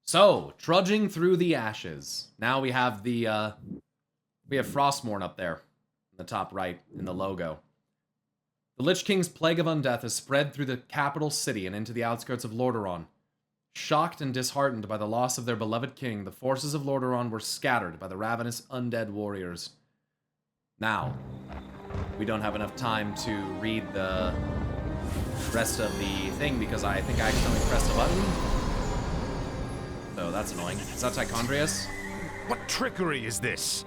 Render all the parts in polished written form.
So, trudging through the ashes. Now we have the, we have FROSTMOURNE up there, in the top right, in the logo. The Lich King's plague of undeath has spread through the capital city and into the outskirts of Lordaeron. Shocked and disheartened by the loss of their beloved king, the forces of Lordaeron were scattered by the ravenous undead warriors. Now, we don't have enough time to read the rest of the thing because I think I accidentally pressed a button. So that's annoying. Is that Tychondrius? What trickery is this?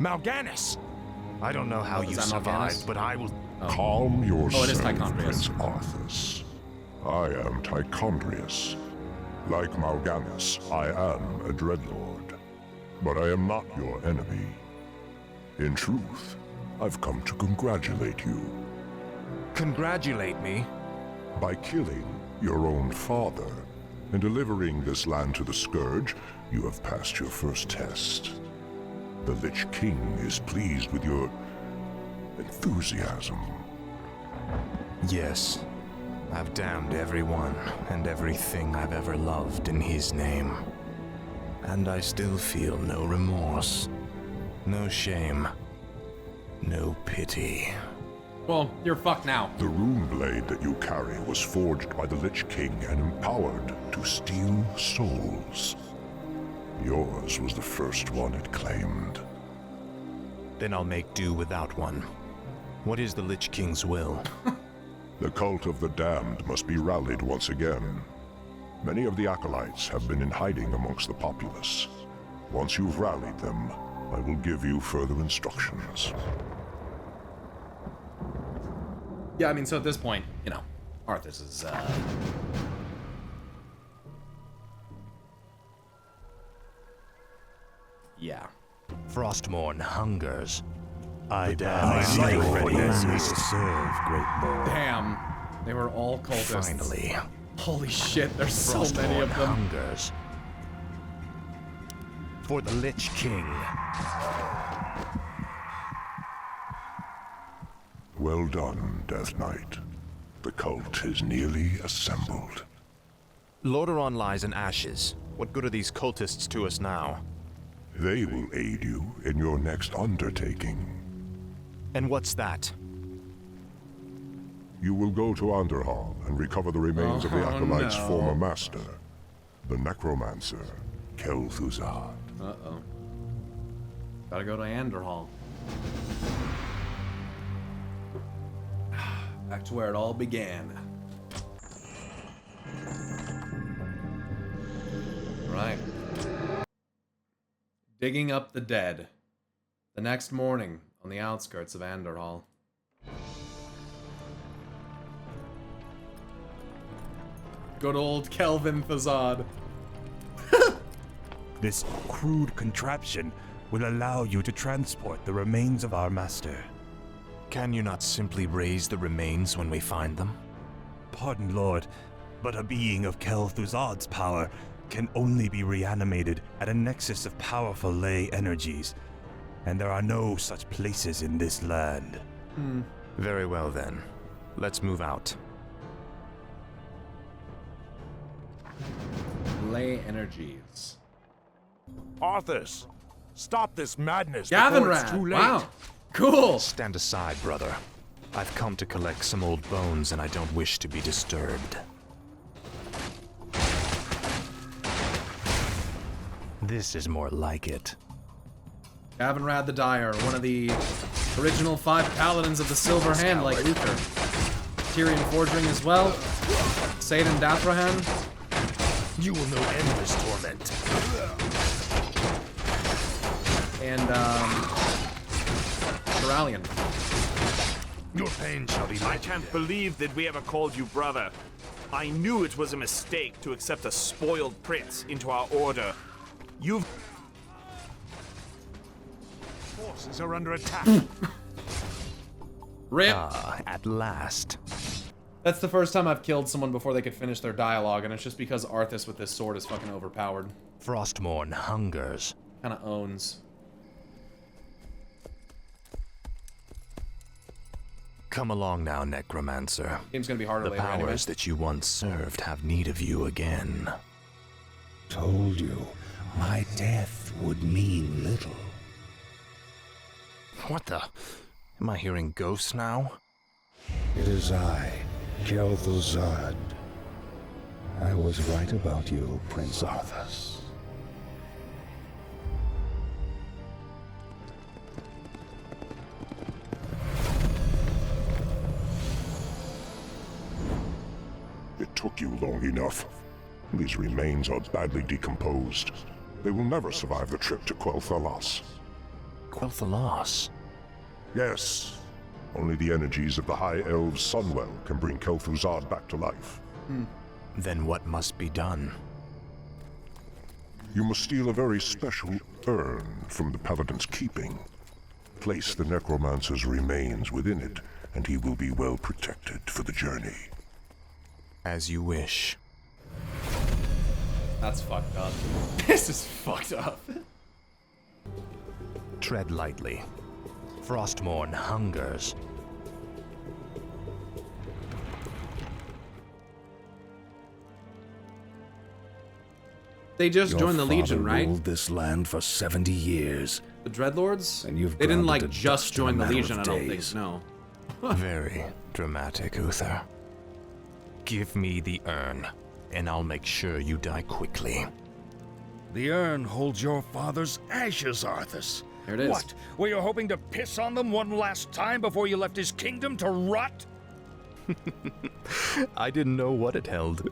Mal'Ganis! I don't know how you survived, but I will... Calm yourself, it is Tychondrius. Prince Arthas. I am Tychondrius. Like Mal'Ganis, I am a Dreadlord. But I am not your enemy. In truth, I've come to congratulate you. Congratulate me? By killing your own father and delivering this land to the Scourge, you have passed your first test. The Lich King is pleased with your enthusiasm. Yes. I've damned everyone and everything I've ever loved in his name. And I still feel no remorse, no shame, no pity. Well, you're fucked now. The rune blade that you carry was forged by the Lich King and empowered to steal souls. Yours was the first one it claimed. Then I'll make do without one. What is the Lich King's will? The cult of the damned must be rallied once again. Many of the acolytes have been in hiding amongst the populace. Once you've rallied them, I will give you further instructions. Yeah, I mean, so at this point, you know, Arthas is, yeah. FROSTMOURNE hungers. I damn for enemies to serve, great lord. Damn. They were all cultists. Finally. Holy shit, there's so many of FROSTMOURNE them. hungers. For the Lich King. Well done, Death Knight. The cult is nearly assembled. Lordaeron lies in ashes. What good are these cultists to us now? They will aid you in your next undertaking. And what's that? You will go to Underhall and recover the remains of the Acolyte's former master, the necromancer, Kel'Thuzad. Uh-oh. Gotta go to Anderhall. Back to where it all began. Right. Digging up the dead. The next morning, on the outskirts of Anderhall. Good old Kel'Thuzad. This crude contraption will allow you to transport the remains of our master. Can you not simply raise the remains when we find them? Pardon, Lord, but a being of Kel'Thuzad's power can only be reanimated at a nexus of powerful ley energies, and there are no such places in this land. Very well then. Let's move out. Ley energies. Arthas, stop this madness Gavin before it's Rat. too late. Wow. Cool. Stand aside, brother. I've come to collect some old bones and I don't wish to be disturbed. This is more like it. Gavin Rad the Dyer, one of the original 5 paladins of the Silver Hand, like Uther. Tyrion Fordring as well. Saidan Dathrahan. You will know endless torment. And, Corallian. Your pain shall be I can't believe that we ever called you brother. I knew it was a mistake to accept a spoiled prince into our order. You've... Forces are under attack. Rip. at last. That's the first time I've killed someone before they could finish their dialogue, and it's just because Arthas with this sword is fucking overpowered. FROSTMOURNE hungers. Kinda owns. Come along now, Necromancer. Game's gonna be harder The later anyway. powers that you once served have need of you again. Told you, my death would mean little. What the? Am I hearing ghosts now? It is I, Kel'Thuzad. I was right about you, Prince Arthas. It took you long enough. These remains are badly decomposed. They will never survive the trip to Quel'Thalas. Quel'Thalas? Yes. Only the energies of the High Elves' Sunwell can bring Kel'Thuzad back to life. Then what must be done? You must steal a very special urn from the Paladin's keeping. Place the necromancer's remains within it, and he will be well protected for the journey. As you wish. That's fucked up. This is fucked up. Tread lightly. FROSTMOURNE hungers. They just Your joined the Legion, father right? ruled this land for 70 years. The Dreadlords? And you've They didn't ground like it to just dust in a join the matter Legion, I of don't think. days. No. Very dramatic, Uther. Give me the urn, and I'll make sure you die quickly. The urn holds your father's ashes, Arthas. There it is. What? Were you hoping to piss on them one last time before you left his kingdom to rot? I didn't know what it held.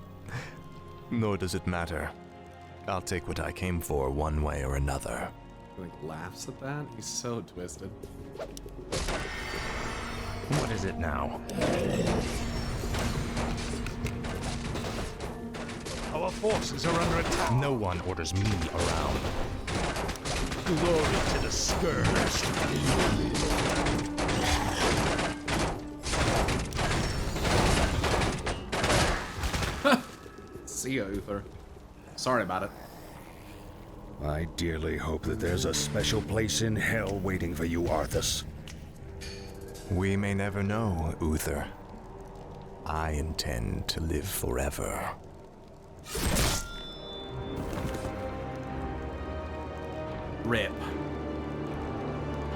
Nor does it matter. I'll take what I came for one way or another. He like laughs at that. He's so twisted. What is it now? Our forces are under attack. No one orders me around. Glory to the Scourge. See ya, Uther. Sorry about it. I dearly hope that there's a special place in hell waiting for you, Arthas. We may never know, Uther. I intend to live forever. Rip.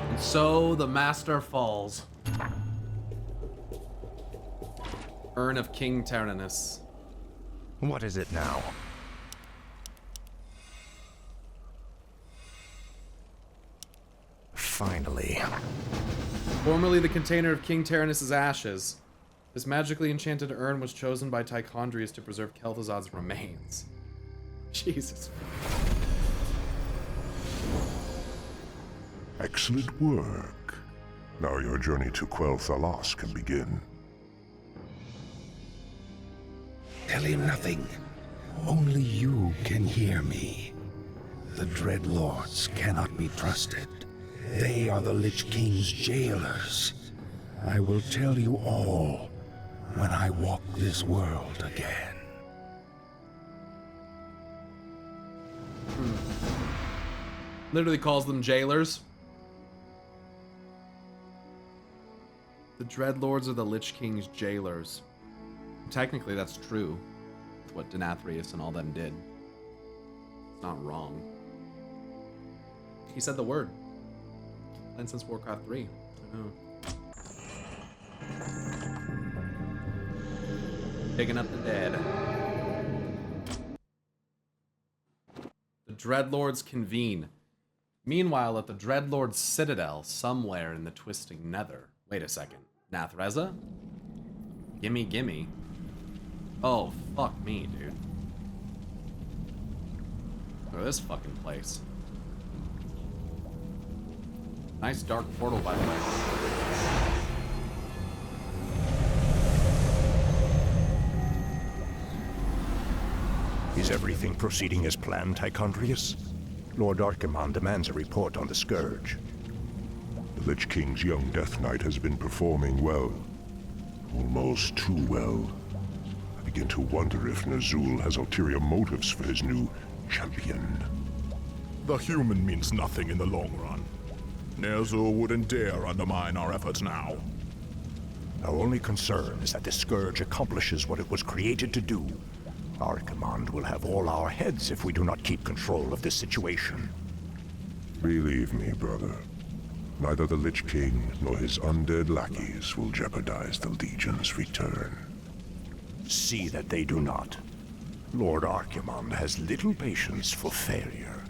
And so the Master falls. Urn of King Tyrannus. What is it now? Finally. Formerly the container of King Tyrannus' ashes, this magically enchanted urn was chosen by Tichondrius to preserve Kel'Thuzad's remains. Jesus. Excellent work. Now your journey to Quel'Thalas can begin. Tell him nothing. Only you can hear me. The Dreadlords cannot be trusted. They are the Lich King's jailers. I will tell you all when I walk this world again. Literally calls them jailers. The Dreadlords are the Lich King's jailers. Technically, that's true. What Denathrius and all them did. It's not wrong. He said the word. And since Warcraft 3. I know. Picking up the dead. The Dreadlords convene. Meanwhile, at the Dreadlord's citadel, somewhere in the twisting nether. Wait a second. Nathreza? Gimme, gimme. Oh, fuck me, dude. Look at this fucking place. Nice dark portal, by the way. Is everything proceeding as planned, Tichondrius? Lord Archimonde demands a report on the Scourge. The Lich King's young Death Knight has been performing well. Almost too well. I begin to wonder if Ner'zhul has ulterior motives for his new champion. The human means nothing in the long run. Ner'zhul wouldn't dare undermine our efforts now. Our only concern is that the Scourge accomplishes what it was created to do. Archimand will have all our heads if we do not keep control of this situation. Believe me, brother. Neither the Lich King nor his undead lackeys will jeopardize the Legion's return. See that they do not. Lord Archimand has little patience for failure.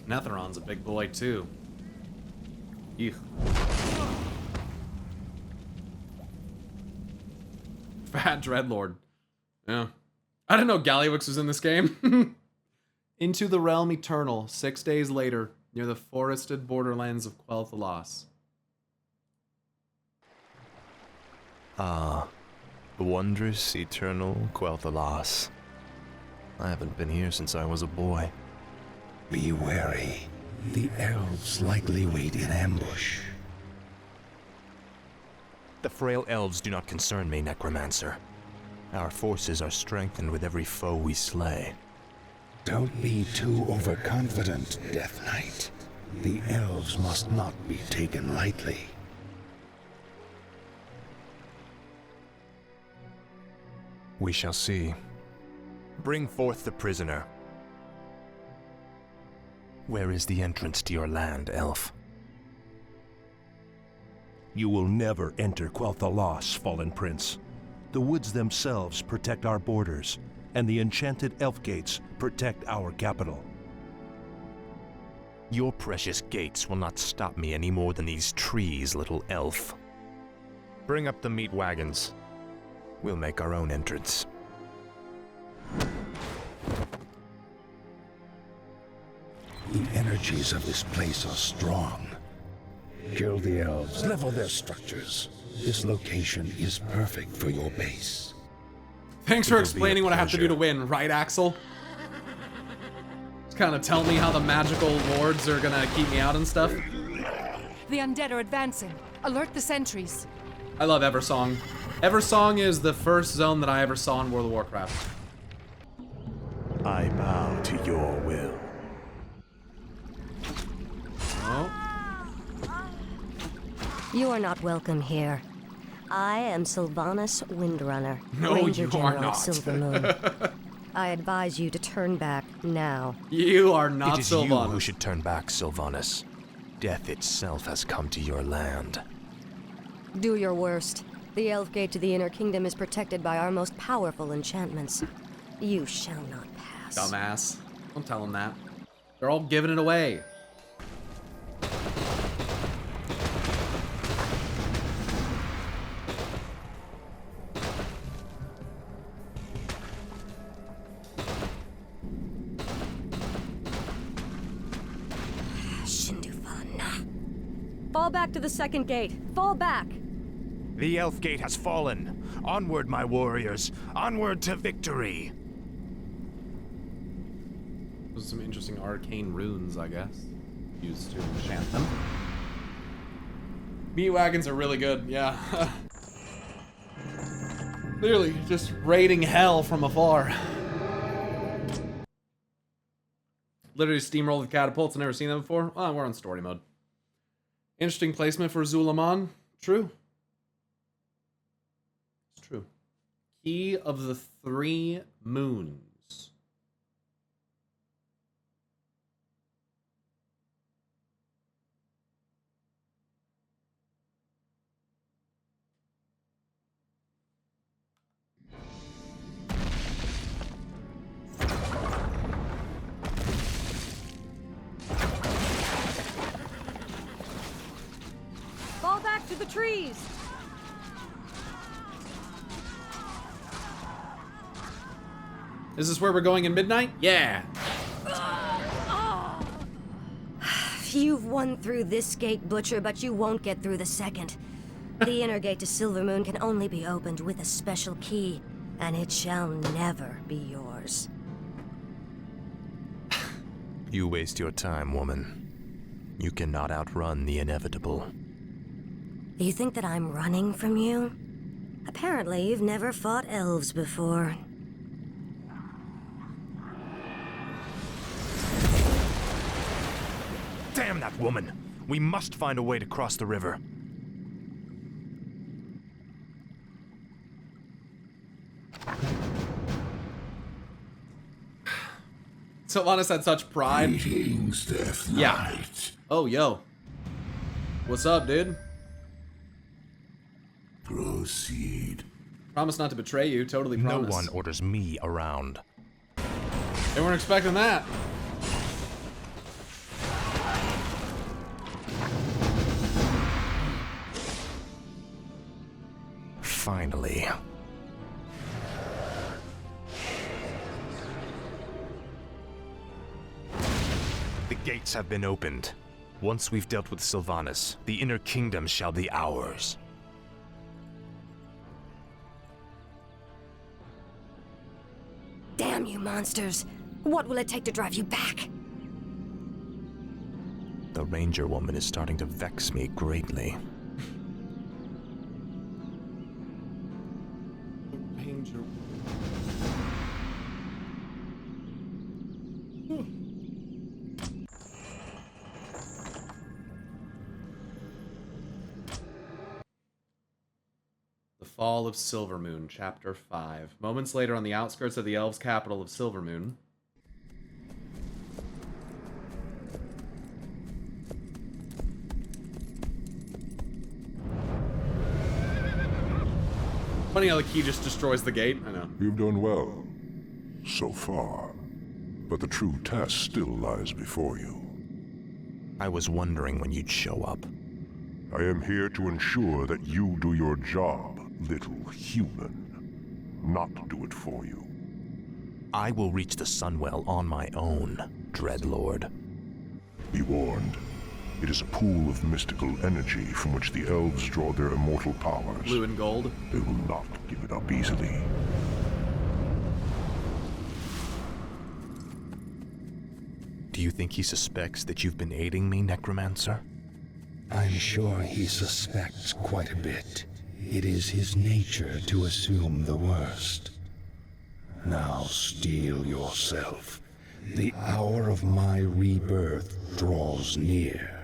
Netheron's a big boy, too. Eugh. Fat Dreadlord. Yeah. I didn't know Gallywix was in this game. Into the Realm Eternal, 6 days later, near the forested borderlands of Quel'Thalas. Ah, the wondrous, eternal Quel'Thalas. I haven't been here since I was a boy. Be wary. The elves likely wait in ambush. The frail elves do not concern me, Necromancer. Our forces are strengthened with every foe we slay. Don't be too overconfident, Death Knight. The elves must not be taken lightly. We shall see. Bring forth the prisoner. Where is the entrance to your land, elf? You will never enter Quel'Thalas, Fallen Prince. The woods themselves protect our borders, and the enchanted elf gates protect our capital. Your precious gates will not stop me any more than these trees, little elf. Bring up the meat wagons. We'll make our own entrance. The energies of this place are strong. Kill the elves, level their structures. This location is perfect for your base. Thanks for explaining what I have to do to win, right, Axel? Just kind of tell me how the magical lords are gonna keep me out and stuff. The undead are advancing. Alert the sentries. I love Eversong. Eversong is the first zone that I ever saw in World of Warcraft. I bow to your will. Oh. You are not welcome here. I am Sylvanas Windrunner, No, Ranger you are General not. of Silvermoon. I advise you to turn back now. You are not It is you Sylvanas. who should turn back, Sylvanas. Death itself has come to your land. Do your worst. The Elf Gate to the Inner Kingdom is protected by our most powerful enchantments. You shall not pass. Dumbass. Don't tell them that. They're all giving it away. Fall back to the second gate. Fall back. The elf gate has fallen. Onward, my warriors. Onward to victory. Those are some interesting arcane runes, I guess. Used to enchant them. Meat wagons are really good, yeah. Literally, just raiding hell from afar. Literally steamroll the catapults. Never seen them before. Oh, we're on story mode. Interesting placement for Zulaman. True. It's true. Key of the Three Moons. Fall back to the trees. Is this where we're going in midnight? Yeah. You've won through this gate, Butcher, but you won't get through the second. The inner gate to Silvermoon can only be opened with a special key, and it shall never be yours. You waste your time, woman. You cannot outrun the inevitable. You think that I'm running from you? Apparently, you've never fought elves before. Damn that woman! We must find a way to cross the river. Sylvanas had such pride. Greetings, Death Knight. Yeah. Oh, yo. What's up, dude? Proceed. Promise not to betray you. Totally promise. No one orders me around. They weren't expecting that. Finally. The gates have been opened. Once we've dealt with Sylvanas, the inner kingdom shall be ours. Damn you monsters! What will it take to drive you back? The ranger woman is starting to vex me greatly. Ranger. The Fall of Silvermoon, Chapter 5. Moments later, on the outskirts of the elves' capital of Silvermoon. Funny how the key just destroys the gate. I know. You've done well, so far. But the true test still lies before you. I was wondering when you'd show up. I am here to ensure that you do your job, little human. Not do it for you. I will reach the Sunwell on my own, Dreadlord. Be warned. It is a pool of mystical energy from which the elves draw their immortal powers. Blue and gold. They will not give it up easily. Do you think he suspects that you've been aiding me, Necromancer? I'm sure he suspects quite a bit. It is his nature to assume the worst. Now steel yourself. The hour of my rebirth draws near.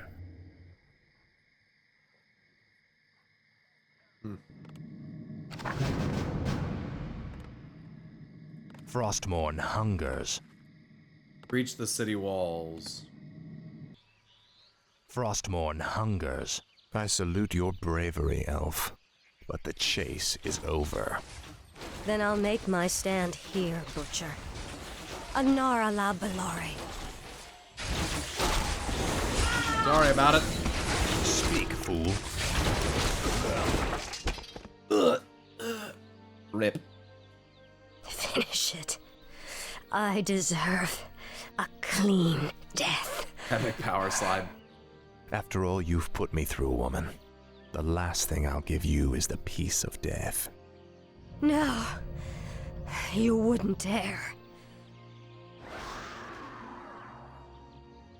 Frostmourne hungers. Breach the city walls. Frostmourne hungers. I salute your bravery, Elf. But the chase is over. Then I'll make my stand here, Butcher. Anara la Belore. Sorry about it. Speak, fool. Rip. Finish it. I deserve a clean death. Epic power slide. After all you've put me through, woman, the last thing I'll give you is the peace of death. No, you wouldn't dare.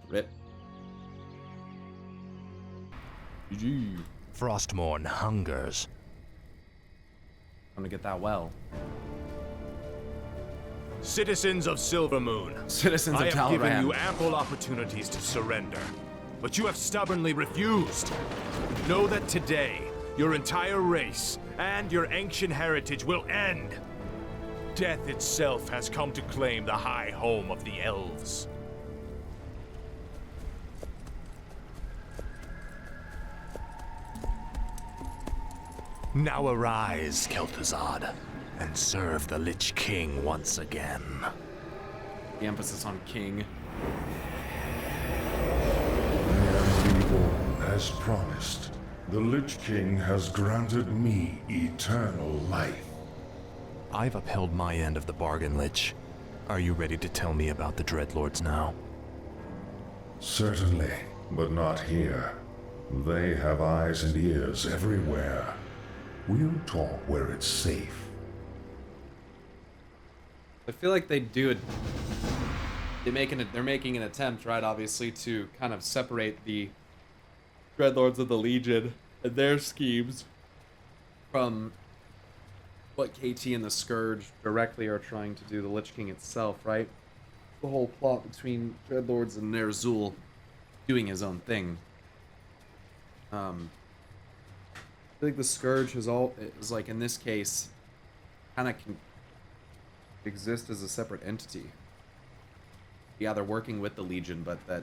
Rip. GG. Frostmourne hungers. I'm gonna get that well. Citizens of Silvermoon, Citizens I of have given Talran. you ample opportunities to surrender, but you have stubbornly refused. Know that today, your entire race and your ancient heritage will end. Death itself has come to claim the high home of the elves. Now arise, Kel'Thuzad, and serve the Lich King once again. The emphasis on king. Reborn as promised. The Lich King has granted me eternal life. I've upheld my end of the bargain, Lich. Are you ready to tell me about the Dreadlords now? Certainly, but not here. They have eyes and ears everywhere. We'll talk where it's safe. I feel like they do it. They're making an attempt, right? Obviously, to kind of separate the Dreadlords of the Legion and their schemes from what KT and the Scourge directly are trying to do. The Lich King itself, right? The whole plot between Dreadlords and Ner'zhul doing his own thing. I feel like the Scourge is like in this case, kind of can exist as a separate entity. yeah, they're working with the Legion, but that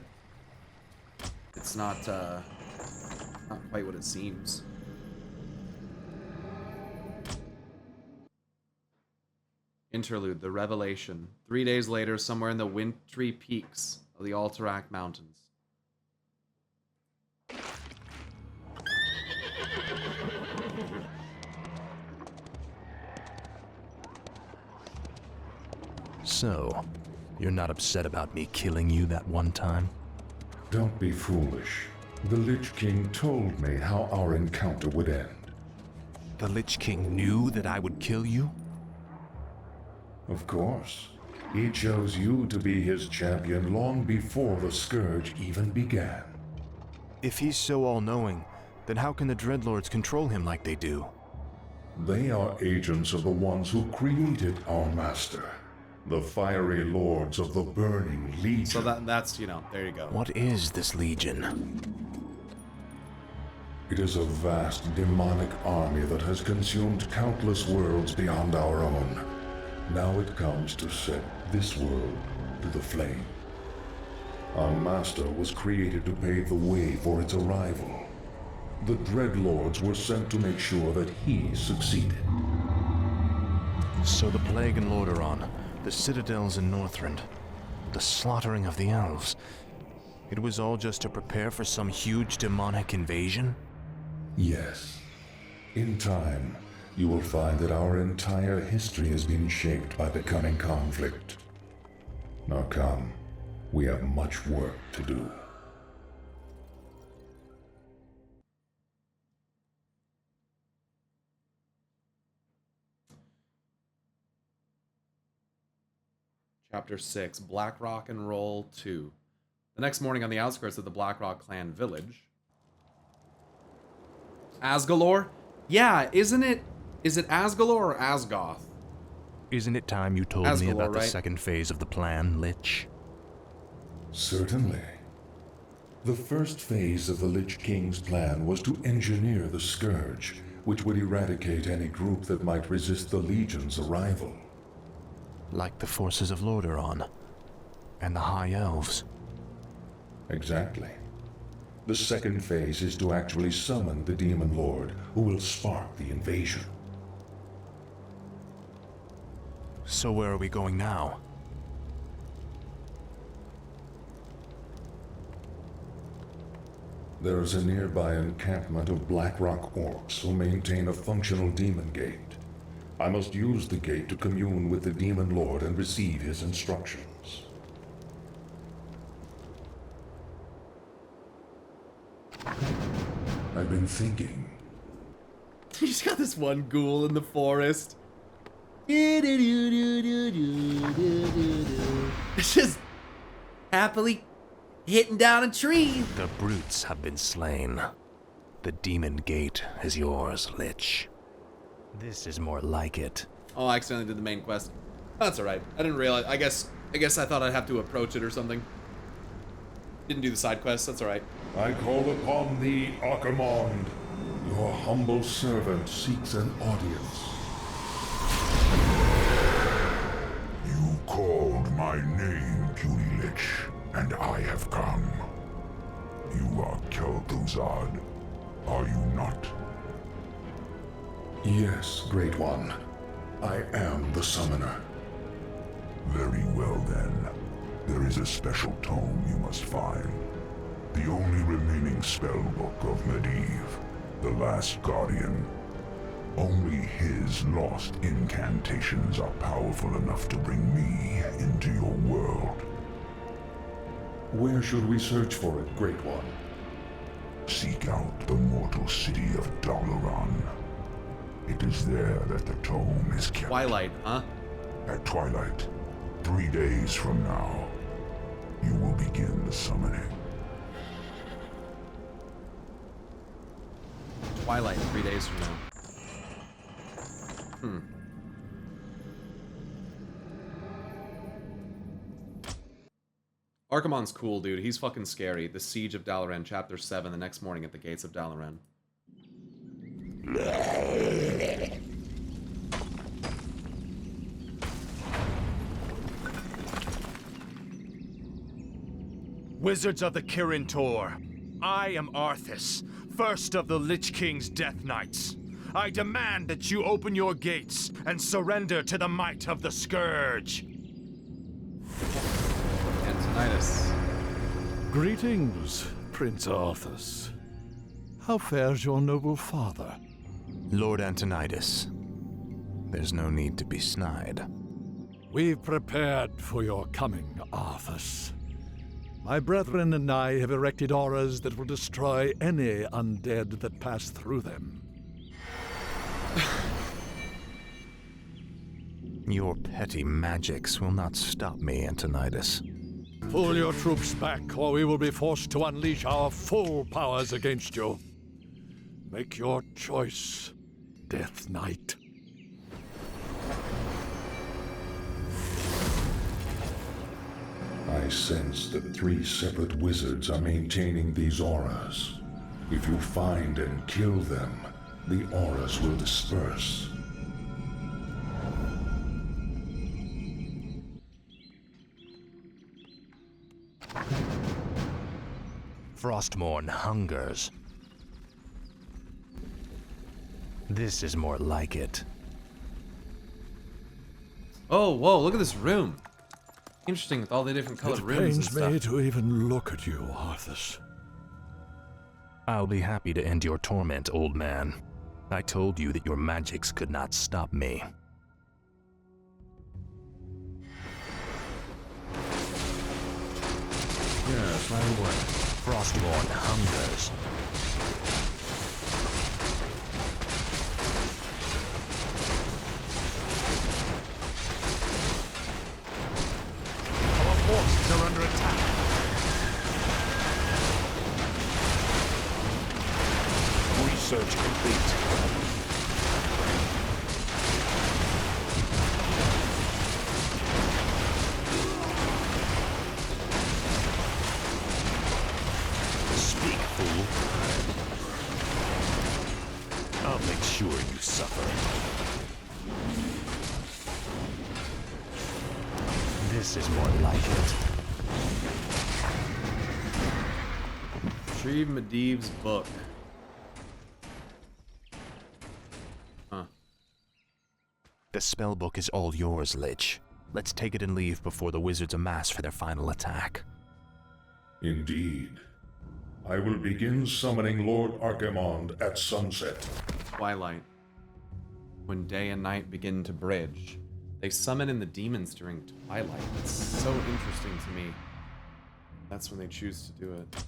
it's not quite what it seems. Interlude, the revelation. 3 days later, somewhere in the wintry peaks of the Alterac Mountains. So, you're not upset about me killing you that one time? Don't be foolish. The Lich King told me how our encounter would end. The Lich King knew that I would kill you? Of course. He chose you to be his champion long before the Scourge even began. If he's so all-knowing, then how can the Dreadlords control him like they do? They are agents of the ones who created our master. The fiery lords of the Burning Legion. So that's, you know, there you go. What is this Legion? It is a vast demonic army that has consumed countless worlds beyond our own. Now it comes to set this world to the flame. Our master was created to pave the way for its arrival. The Dreadlords were sent to make sure that he succeeded. So the Plague in Lordaeron, the citadels in Northrend, the slaughtering of the elves, it was all just to prepare for some huge demonic invasion? Yes. In time, you will find that our entire history has been shaped by the coming conflict. Now come, we have much work to do. Chapter 6, Black Rock and Roll 2. The next morning on the outskirts of the Blackrock clan village. Asgalore? Yeah, isn't it? Is it Asgalore or Asgoth? Isn't it time you told me about the second phase of the plan, Lich? Certainly. The first phase of the Lich King's plan was to engineer the Scourge, which would eradicate any group that might resist the Legion's arrival. Like the forces of Lordaeron and the High Elves. Exactly. The second phase is to actually summon the Demon Lord, who will spark the invasion. So where are we going now? There is a nearby encampment of Blackrock orcs who maintain a functional demon gate. I must use the gate to commune with the Demon Lord and receive his instructions. I've been thinking. He's got this one ghoul in the forest. It's just happily hitting down a tree. The brutes have been slain. The demon gate is yours, Lich. This is more like it. Oh, I accidentally did the main quest. That's alright. I didn't realize. I guess I thought I'd have to approach it or something. Didn't do the side quest. That's alright. I call upon thee, Archimonde. Your humble servant seeks an audience. You called my name, puny Lich, and I have come. You are Kel'Thuzad, are you not? Yes, Great One. I am the Summoner. Very well then. There is a special tome you must find. The only remaining spellbook of Medivh, the Last Guardian. Only his lost incantations are powerful enough to bring me into your world. Where should we search for it, Great One? Seek out the mortal city of Dalaran. It is there that the tome is kept. Twilight, huh? At twilight, 3 days from now, you will begin the summoning. Twilight, 3 days from now. Archimonde's cool, dude. He's fucking scary. The Siege of Dalaran, Chapter 7, the next morning at the gates of Dalaran. Wizards of the Kirin Tor, I am Arthas, first of the Lich King's Death Knights. I demand that you open your gates and surrender to the might of the Scourge. Antonidas. Greetings, Prince Arthas. How fares your noble father? Lord Antonidas, there's no need to be snide. We've prepared for your coming, Arthas. My brethren and I have erected auras that will destroy any undead that pass through them. Your petty magics will not stop me, Antonidas. Pull your troops back, or we will be forced to unleash our full powers against you. Make your choice, Death Knight. I sense that 3 separate wizards are maintaining these auras. If you find and kill them, the auras will disperse. FROSTMOURNE hungers. This is more like it. Oh, whoa, look at this room. Interesting with all the different colored rooms and It stuff. pains me to even look at you, Arthas. I'll be happy to end your torment, old man. I told you that your magics could not stop me. Yes, my lord. FROSTMOURNE hungers. Our forces are under attack. Research complete. Speak, fool. I'll make sure you suffer. This is more like it. Retrieve Medivh's book. Huh. The spellbook is all yours, Lich. Let's take it and leave before the wizards amass for their final attack. Indeed. I will begin summoning Lord Archimonde at sunset. Twilight. When day and night begin to bridge. They summon in the demons during twilight. It's so interesting to me. That's when they choose to do it.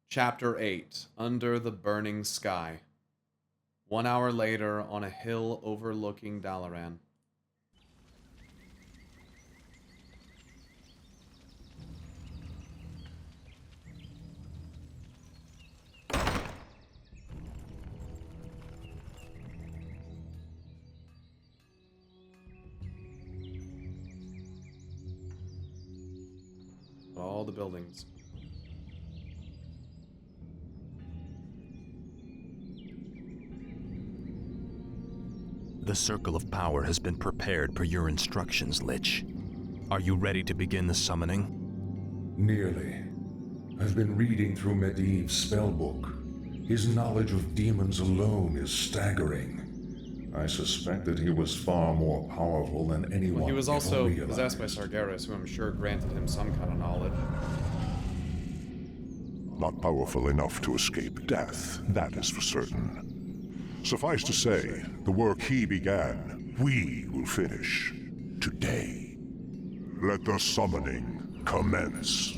Chapter 8. Under the Burning Sky. 1 hour later, on a hill overlooking Dalaran. All the buildings. The Circle of Power has been prepared per your instructions, Lich. Are you ready to begin the summoning? Nearly. I've been reading through Medivh's spellbook. His knowledge of demons alone is staggering. I suspect that he was far more powerful than anyone Well, he was also ever possessed by realized. Sargeras, who I'm sure granted him some kind of knowledge. Not powerful enough to escape death, that is for certain. Suffice to say, the work he began, we will finish today. Let the summoning commence.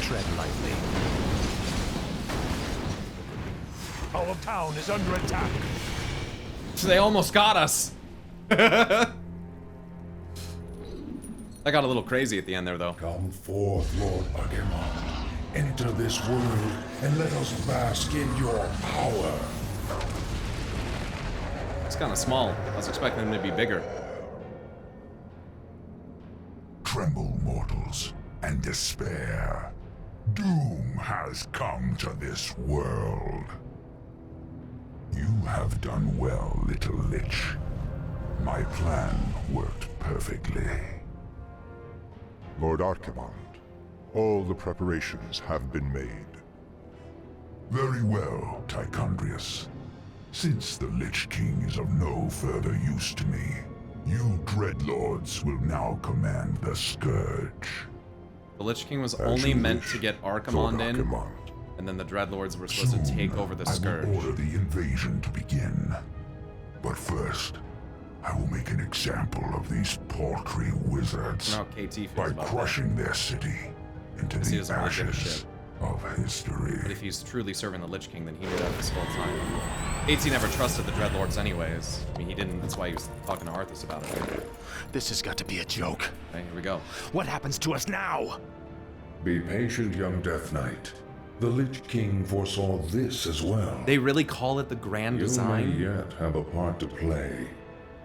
Tread lightly. Our town is under attack. So they almost got us. That got a little crazy at the end there, though. Come forth, Lord Archimonde. Enter this world and let us bask in your power. It's kind of small. I was expecting him to be bigger. Tremble, mortals, and despair. Doom has come to this world. You have done well, little lich. My plan worked perfectly. Lord Archimond, all the preparations have been made. Very well, Tichondrius. Since the Lich King is of no further use to me, you Dreadlords will now command the Scourge. The Lich King was As only you meant wish, to get Lord Archimond in, Archimond. and then the Dreadlords were supposed to take over the Scourge. I will order the invasion to begin. But first, I will make an example of these paltry wizards I don't know how KT feels by about crushing their city into He the doesn't really give a ashes shit. of history. But if he's truly serving the Lich King, then he knew that this whole time. KT never trusted the Dreadlords anyways. I mean, he didn't. That's why he was talking to Arthas about it. This has got to be a joke. Okay, here we go. What happens to us now? Be patient, young Death Knight. The Lich King foresaw this as well. They really call it the Grand Design? You may yet have a part to play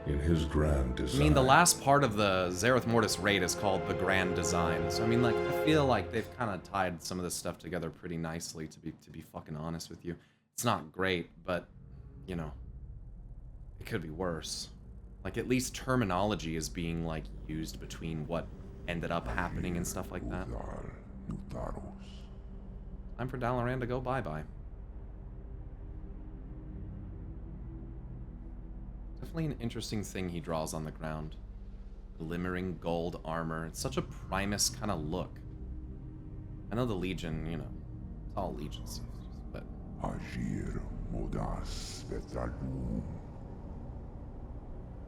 in his grand design. I mean, the last part of the Zereth Mortis raid is called the Grand Design. So I mean, like, I feel like they've kind of tied some of this stuff together pretty nicely. To be fucking honest with you, it's not great, but you know, it could be worse. Like, at least terminology is being like used between what ended up happening and stuff like that. Time for Dalaran to go bye-bye. Definitely an interesting thing he draws on the ground. Glimmering gold armor. It's such a Primus kind of look. I know the Legion, you know, it's all Legion stuff, but... Agir modas vetalum.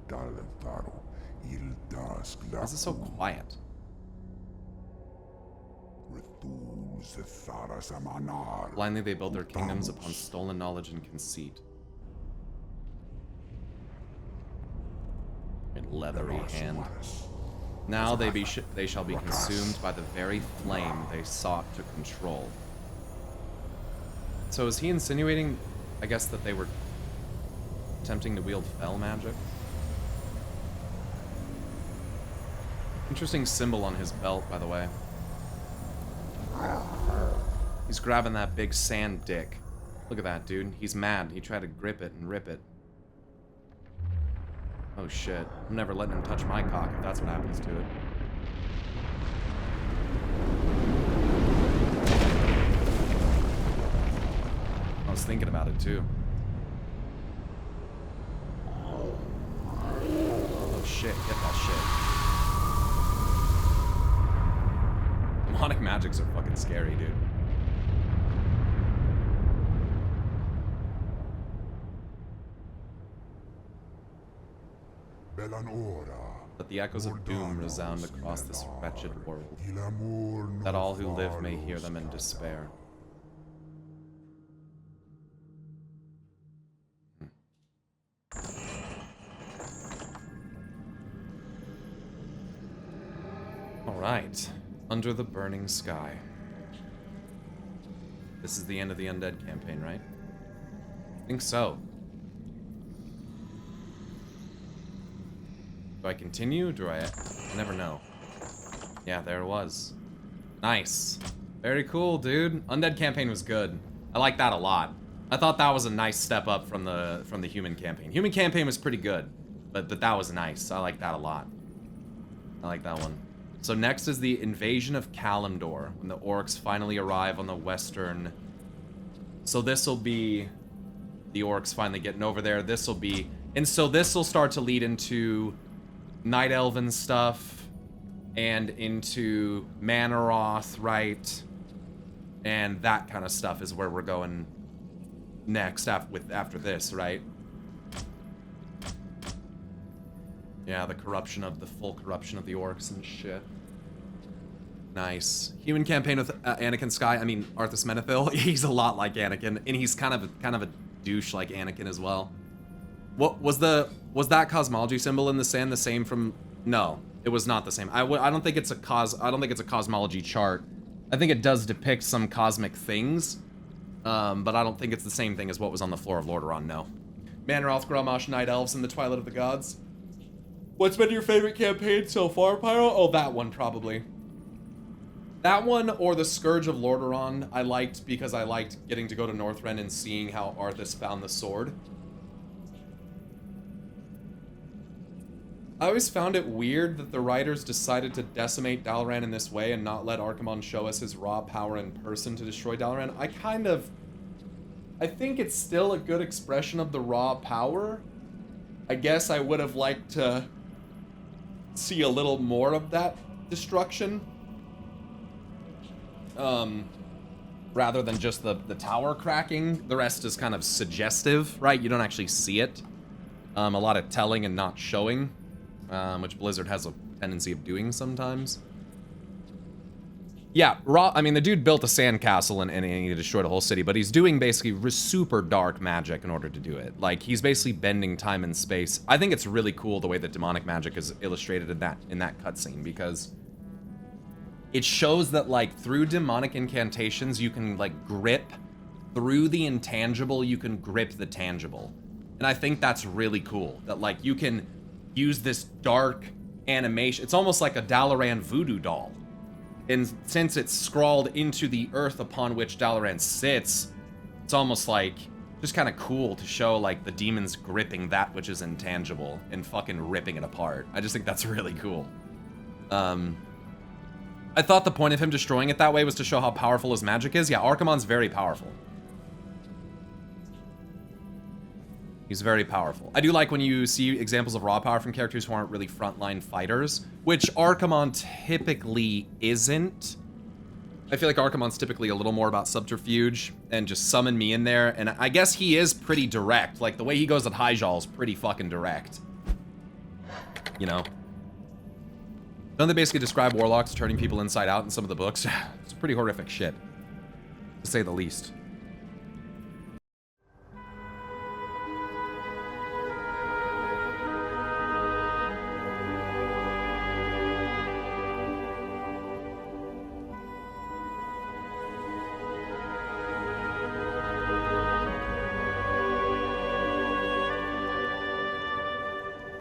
Daletharo il das Why is it so quiet? Blindly they build their kingdoms upon stolen knowledge and conceit. In leathery hand. Now they shall be consumed by the very flame they sought to control. So is he insinuating, I guess, that they were attempting to wield fell magic? Interesting symbol on his belt, by the way. He's grabbing that big sand dick. Look at that, dude. He's mad. He tried to grip it and rip it. Oh shit. I'm never letting him touch my cock if that's what happens to it. I was thinking about it too. Oh shit, get that shit. Demonic magics are fucking scary, dude. Let the echoes of doom resound across this wretched world, that all who live may hear them in despair. Alright. Under the burning sky. This is the end of the Undead campaign, right? I think so. Do I continue? I never know. Yeah, there it was. Nice. Very cool, dude. Undead campaign was good. I like that a lot. I thought that was a nice step up from the human campaign. Human campaign was pretty good, but that was nice. I like that a lot. I like that one. So next is the invasion of Kalimdor, when the orcs finally arrive on the western. So this will be the orcs finally getting over there. This will be, and so this will start to lead into Night Elven stuff and into Manaroth, right? And that kind of stuff is where we're going next after this, right? Yeah, the full corruption of the orcs and shit. Nice. Human campaign with Anakin Sky. I mean, Arthas Menethil. He's a lot like Anakin, and he's kind of a douche like Anakin as well. What was that cosmology symbol in the sand the same from? No, it was not the same. I don't think it's a cosmology chart. I think it does depict some cosmic things, but I don't think it's the same thing as what was on the floor of Lordaeron. No. Manroth, Grommash, Night Elves, and the Twilight of the Gods. What's been your favorite campaign so far, Pyro? Oh, that one, probably. That one or the Scourge of Lordaeron I liked because I liked getting to go to Northrend and seeing how Arthas found the sword. I always found it weird that the writers decided to decimate Dalaran in this way and not let Archimonde show us his raw power in person to destroy Dalaran. I think it's still a good expression of the raw power. I guess I would have liked to see a little more of that destruction. Rather than just the tower cracking. The rest is kind of suggestive, right? You don't actually see it. A lot of telling and not showing. Which Blizzard has a tendency of doing sometimes. Yeah, I mean, the dude built a sandcastle and he destroyed a whole city, but he's doing basically super dark magic in order to do it. Like, he's basically bending time and space. I think it's really cool the way that demonic magic is illustrated in that cutscene, because it shows that, like, through demonic incantations, you can, like, grip through the intangible, you can grip the tangible. And I think that's really cool, that, like, you can use this dark animation. It's almost like a Dalaran voodoo doll. And since it's scrawled into the earth upon which Dalaran sits, it's almost like just kind of cool to show like the demons gripping that which is intangible and fucking ripping it apart. I just think that's really cool. I thought the point of him destroying it that way was to show how powerful his magic is. Yeah, Archimonde's very powerful. He's very powerful. I do like when you see examples of raw power from characters who aren't really frontline fighters, which Archimonde typically isn't. I feel like Archimonde's typically a little more about subterfuge and just summon me in there, and I guess he is pretty direct. Like, the way he goes at Hyjal is pretty fucking direct. You know? Don't they basically describe warlocks turning people inside out in some of the books? It's pretty horrific shit, to say the least.